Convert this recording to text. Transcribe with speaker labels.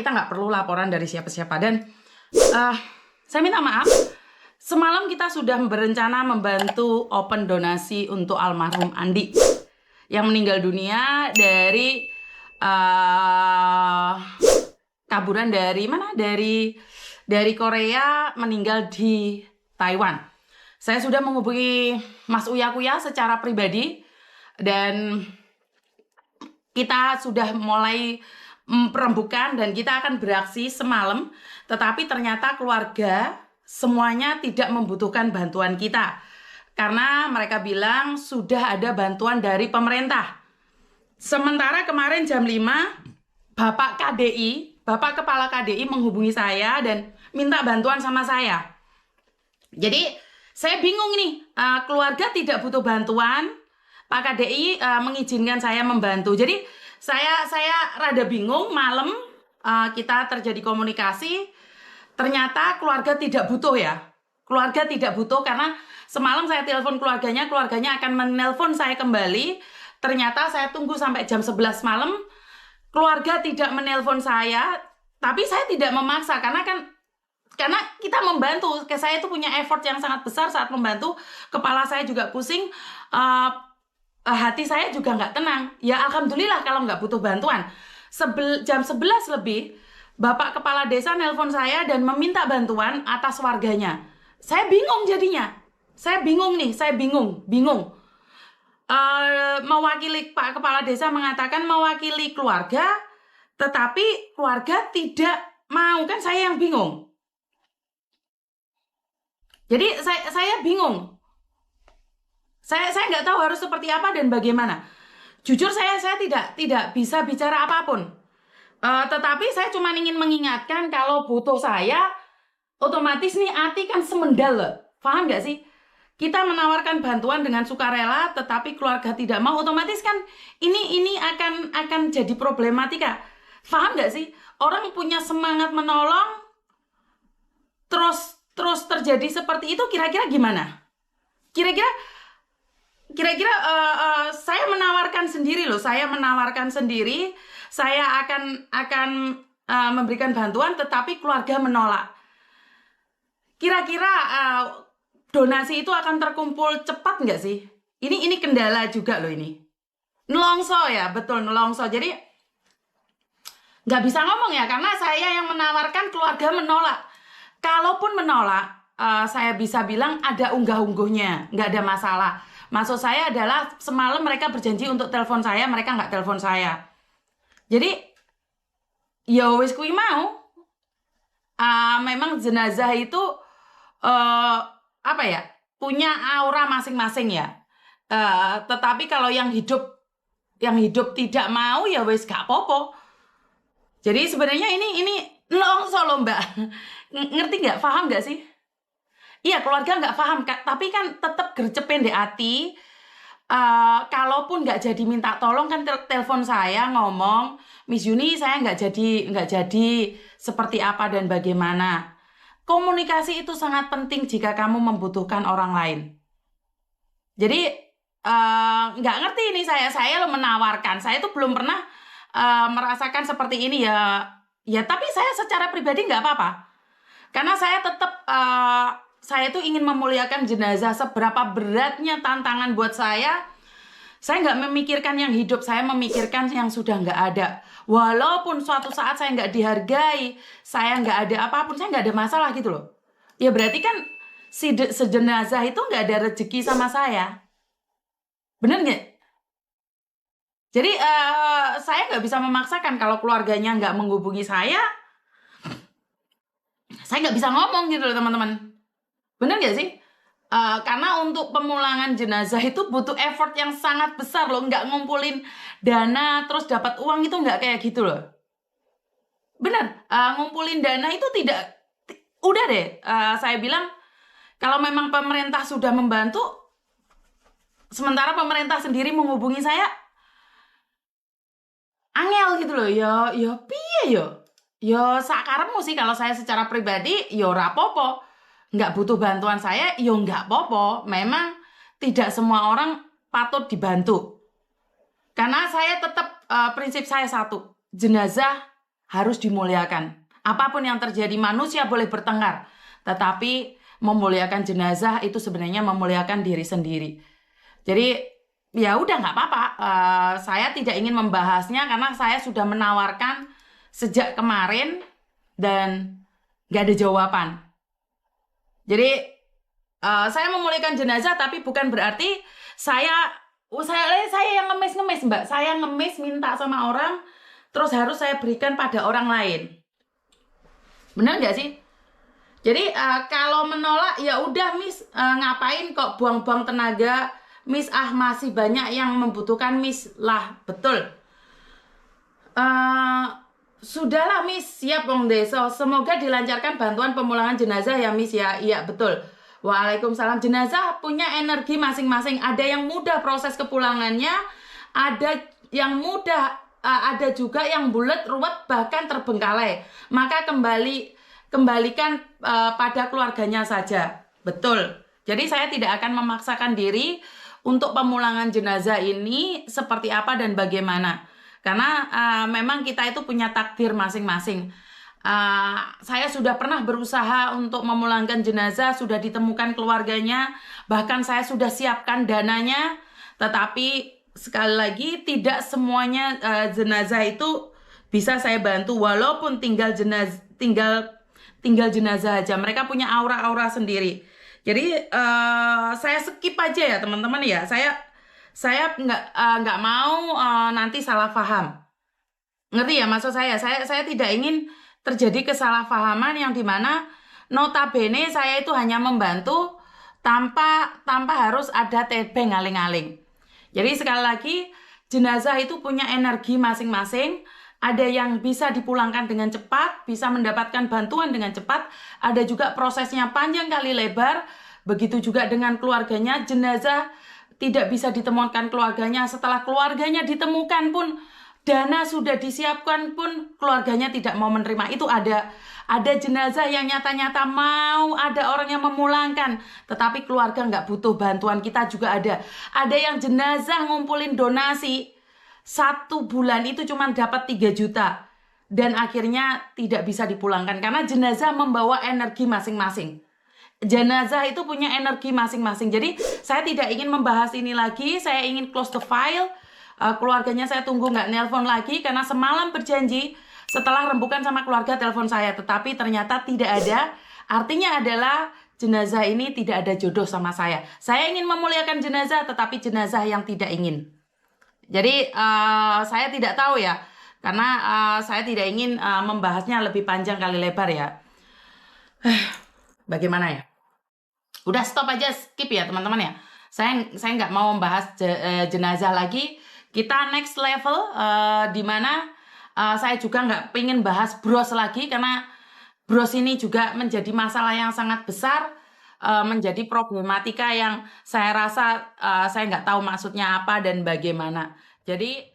Speaker 1: kita nggak perlu laporan dari siapa-siapa. Dan saya minta maaf, semalam kita sudah berencana membantu open donasi untuk almarhum Andi yang meninggal dunia dari kaburan dari mana? Dari Korea, meninggal di Taiwan. Saya sudah menghubungi Mas Uya Kuya secara pribadi dan kita sudah mulai perembukan dan kita akan beraksi semalam, tetapi ternyata keluarga semuanya tidak membutuhkan bantuan kita karena mereka bilang sudah ada bantuan dari pemerintah. Sementara kemarin jam 5 Bapak Kepala KDI menghubungi saya dan minta bantuan sama saya. Jadi saya bingung nih, keluarga tidak butuh bantuan, Pak KDI mengizinkan saya membantu. Jadi saya rada bingung. Malam kita terjadi komunikasi, ternyata keluarga tidak butuh ya. Keluarga tidak butuh karena semalam saya telepon keluarganya akan menelpon saya kembali. Ternyata saya tunggu sampai jam 11 malam, keluarga tidak menelpon saya, tapi saya tidak memaksa karena kita membantu. Saya itu punya effort yang sangat besar saat membantu. Kepala saya juga pusing. Hati saya juga nggak tenang. Ya alhamdulillah kalau nggak butuh bantuan. Jam 11 lebih, Bapak Kepala Desa nelpon saya dan meminta bantuan atas warganya. Saya bingung jadinya. Saya bingung. Mewakili Pak Kepala Desa mengatakan mewakili keluarga, tetapi keluarga tidak mau. Kan saya yang bingung. Jadi saya bingung. Saya nggak tahu harus seperti apa dan bagaimana. Jujur saya tidak bisa bicara apapun. Tetapi saya cuma ingin mengingatkan kalau butuh saya, otomatis nih hati kan semendal loh. Paham nggak sih? Kita menawarkan bantuan dengan sukarela, tetapi keluarga tidak mau, otomatis kan ini akan jadi problematika. Paham nggak sih? Orang punya semangat menolong, terus terjadi seperti itu, kira-kira gimana? Kira-kira saya menawarkan sendiri loh, saya akan memberikan bantuan, tetapi keluarga menolak. Kira-kira donasi itu akan terkumpul cepat nggak sih? Ini kendala juga loh ini. Nelongso ya, betul nelongso. Jadi nggak bisa ngomong ya, karena saya yang menawarkan, keluarga menolak. Kalaupun menolak, saya bisa bilang ada unggah-ungguhnya, nggak ada masalah. Maksud saya adalah semalam mereka berjanji untuk telepon saya, mereka nggak telepon saya. Jadi, ya wis kuwi mau. Memang jenazah itu punya aura masing-masing ya. Tetapi kalau yang hidup tidak mau ya wis gak apa-apa. Jadi sebenarnya ini nelongso loh Mbak. Ngerti nggak? Paham nggak sih? Iya, keluarga nggak paham, tapi kan tetap gercepin di hati. Kalaupun nggak jadi minta tolong kan telepon saya ngomong, Miss Yuni saya nggak jadi seperti apa dan bagaimana. Komunikasi itu sangat penting jika kamu membutuhkan orang lain. Jadi nggak ngerti ini saya lo menawarkan. Saya tuh belum pernah merasakan seperti ini ya. Ya tapi saya secara pribadi nggak apa-apa. Karena saya tetap saya tuh ingin memuliakan jenazah, seberapa beratnya tantangan buat saya nggak memikirkan yang hidup, saya memikirkan yang sudah nggak ada. Walaupun suatu saat saya nggak dihargai, saya nggak ada apapun, saya nggak ada masalah gitu loh. Ya berarti kan sejenazah itu nggak ada rezeki sama saya. Bener nggak? Jadi saya nggak bisa memaksakan. Kalau keluarganya nggak menghubungi saya nggak bisa ngomong gitu loh teman-teman. Bener gak sih? Karena untuk pemulangan jenazah itu butuh effort yang sangat besar loh. Nggak ngumpulin dana terus dapat uang itu nggak kayak gitu loh. Bener, ngumpulin dana itu tidak. Udah deh, saya bilang kalau memang pemerintah sudah membantu, sementara pemerintah sendiri menghubungi saya, angel gitu loh. Ya piye yo? Ya sakarepmu sih, kalau saya secara pribadi ya ora apa-apa. Nggak butuh bantuan saya, ya nggak apa-apa. Memang tidak semua orang patut dibantu. Karena saya tetap prinsip saya satu, jenazah harus dimuliakan. Apapun yang terjadi, manusia boleh bertengkar, tetapi memuliakan jenazah itu sebenarnya memuliakan diri sendiri. Jadi ya udah nggak apa-apa. Saya tidak ingin membahasnya karena saya sudah menawarkan sejak kemarin dan nggak ada jawaban. Jadi saya memuliakan jenazah, tapi bukan berarti saya yang ngemis-ngemis, Mbak. Saya ngemis minta sama orang, terus harus saya berikan pada orang lain. Benar nggak sih? Jadi kalau menolak ya udah Miss, ngapain kok buang-buang tenaga Miss, masih banyak yang membutuhkan Miss lah, betul. Sudahlah Miss, siap Wong Deso. Semoga dilancarkan bantuan pemulangan jenazah ya Miss ya. Iya betul. Waalaikumsalam. Jenazah punya energi masing-masing. Ada yang mudah proses kepulangannya, ada yang mudah, ada juga yang bulat, ruwet, bahkan terbengkalai. Maka kembalikan pada keluarganya saja. Betul. Jadi saya tidak akan memaksakan diri untuk pemulangan jenazah ini seperti apa dan bagaimana. Karena memang kita itu punya takdir masing-masing. Saya sudah pernah berusaha untuk memulangkan jenazah, sudah ditemukan keluarganya, bahkan saya sudah siapkan dananya, tetapi sekali lagi tidak semuanya jenazah itu bisa saya bantu, walaupun tinggal jenazah aja. Mereka punya aura-aura sendiri. Jadi saya skip aja ya teman-teman ya. Saya nggak mau nanti salah paham. Ngerti ya maksud saya? Saya tidak ingin terjadi kesalahpahaman yang dimana notabene saya itu hanya membantu tanpa harus ada tebeng aling-aling. Jadi sekali lagi, jenazah itu punya energi masing-masing. Ada yang bisa dipulangkan dengan cepat, bisa mendapatkan bantuan dengan cepat. Ada juga prosesnya panjang kali lebar. Begitu juga dengan keluarganya. Jenazah tidak bisa ditemukan keluarganya. Setelah keluarganya ditemukan pun, dana sudah disiapkan pun, keluarganya tidak mau menerima. Itu ada jenazah yang nyata-nyata mau ada orang yang memulangkan, tetapi keluarga nggak butuh bantuan. Kita juga ada yang jenazah ngumpulin donasi 1 bulan itu cuma dapat 3 juta dan akhirnya tidak bisa dipulangkan karena jenazah membawa energi masing-masing. Jenazah itu punya energi masing-masing. Jadi saya tidak ingin membahas ini lagi. Saya ingin close the file. Keluarganya saya tunggu nggak nelpon lagi karena semalam berjanji setelah rembukan sama keluarga telepon saya, tetapi ternyata tidak ada. Artinya adalah jenazah ini tidak ada jodoh sama saya. Saya ingin memuliakan jenazah, tetapi jenazah yang tidak ingin. Jadi saya tidak tahu ya, karena saya tidak ingin membahasnya lebih panjang kali lebar ya. Bagaimana ya? Udah stop aja, skip ya teman-teman ya. Saya nggak mau membahas jenazah lagi. Kita next level di mana saya juga nggak pengen bahas bros lagi karena bros ini juga menjadi masalah yang sangat besar. Menjadi problematika yang saya rasa saya nggak tahu maksudnya apa dan bagaimana. Jadi